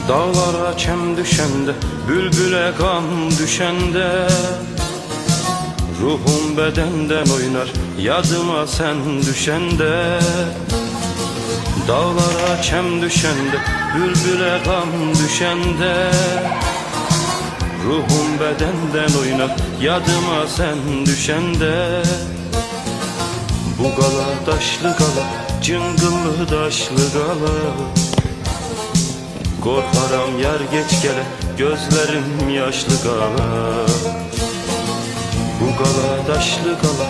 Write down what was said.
Dağlara çem düşende, bülbüle gam düşende, ruhum bedenden oynar yadıma sen düşende. Dağlara çem düşende, bülbüle gam düşende, ruhum bedenden oynar yadıma sen düşende. Bu gala daşlı gala, cıngıllı daşlı gala, korkarım yer geç gele, gözlerim yaşlı gala. Bu gala daşlı gala,